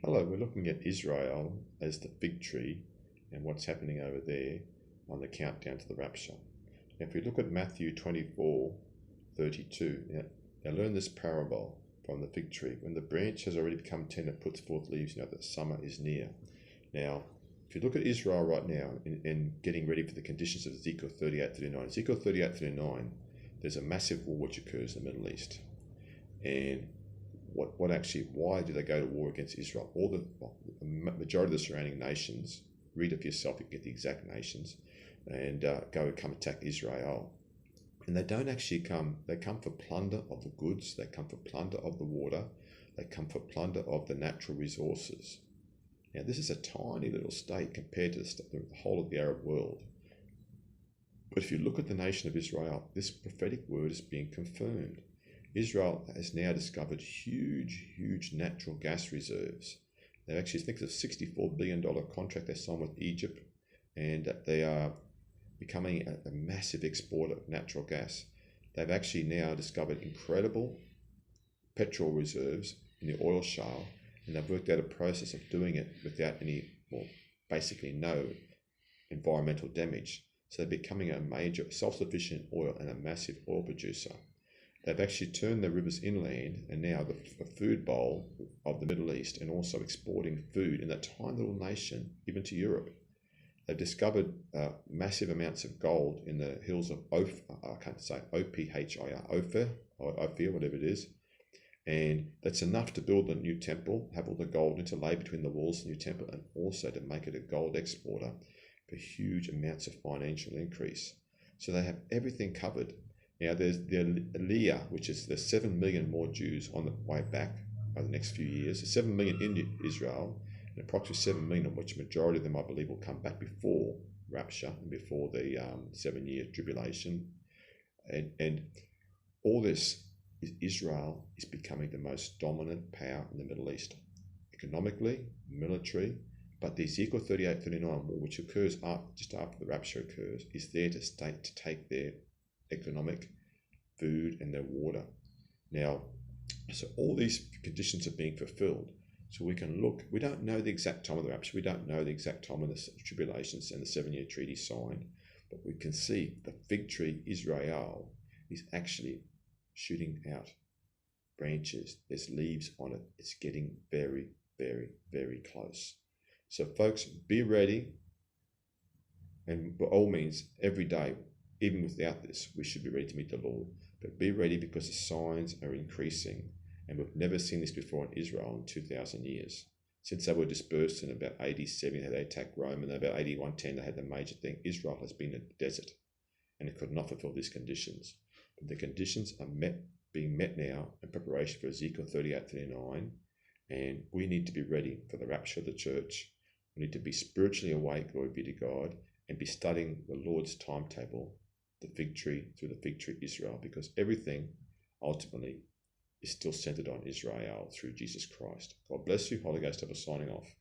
Hello, we're looking at Israel as the fig tree and what's happening over there on the countdown to the rapture. Now, if we look at Matthew 24:32, now learn this parable from the fig tree. When the branch has already become tender, puts forth leaves, you know that summer is near. Now, if you look at Israel right now in getting ready for the conditions of Ezekiel 38:39, Ezekiel 38:39, there's a massive war which occurs in the Middle East. And why do they go to war against Israel? The majority of the surrounding nations, read it for yourself, you get the exact nations, and come attack Israel. And they don't actually come, they come for plunder of the goods, they come for plunder of the water, they come for plunder of the natural resources. Now, this is a tiny little state compared to the whole of the Arab world. But if you look at the nation of Israel, this prophetic word is being confirmed. Israel has now discovered huge natural gas reserves. They actually think it's a $64 billion contract they signed with Egypt, and they are becoming a massive exporter of natural gas. They've actually now discovered incredible petrol reserves in the oil shale, and they've worked out a process of doing it without basically no environmental damage. So they're becoming a major self-sufficient oil and a massive oil producer. They've actually turned their rivers inland and now the food bowl of the Middle East, and also exporting food in that tiny little nation, even to Europe. They've discovered massive amounts of gold in the hills of Ophir, whatever it is. And that's enough to build a new temple, have all the gold interlaid between the walls of the new temple, and also to make it a gold exporter for huge amounts of financial increase. So they have everything covered. Now, there's the Aliyah, which is the 7 million more Jews on the way back over the next few years. There's 7 million in Israel, and approximately 7 million of which majority of them, I believe, will come back before rapture and before the 7-year tribulation. And all this is Israel is becoming the most dominant power in the Middle East, economically, military. But the Ezekiel 38:39 war, which occurs just after the rapture occurs, is there to take their economic, food, and their water. Now, so all these conditions are being fulfilled. So we can look, we don't know the exact time of the rapture, we don't know the exact time of the tribulations and the 7-year treaty signed, but we can see the fig tree Israel is actually shooting out branches. There's leaves on it. It's getting very close. So folks, be ready, and by all means, every day, even without this, we should be ready to meet the Lord. But be ready, because the signs are increasing. And we've never seen this before in Israel in 2,000 years. Since they were dispersed in about AD 70, they attacked Rome, and in about AD 110, they had the major thing. Israel has been a desert, and it could not fulfill these conditions. But the conditions are being met now in preparation for Ezekiel 38:39, and we need to be ready for the rapture of the church. We need to be spiritually awake, glory be to God, and be studying the Lord's timetable, the fig tree through the fig tree Israel, because everything ultimately is still centered on Israel through Jesus Christ. God bless you. Holy Ghost, have a signing off.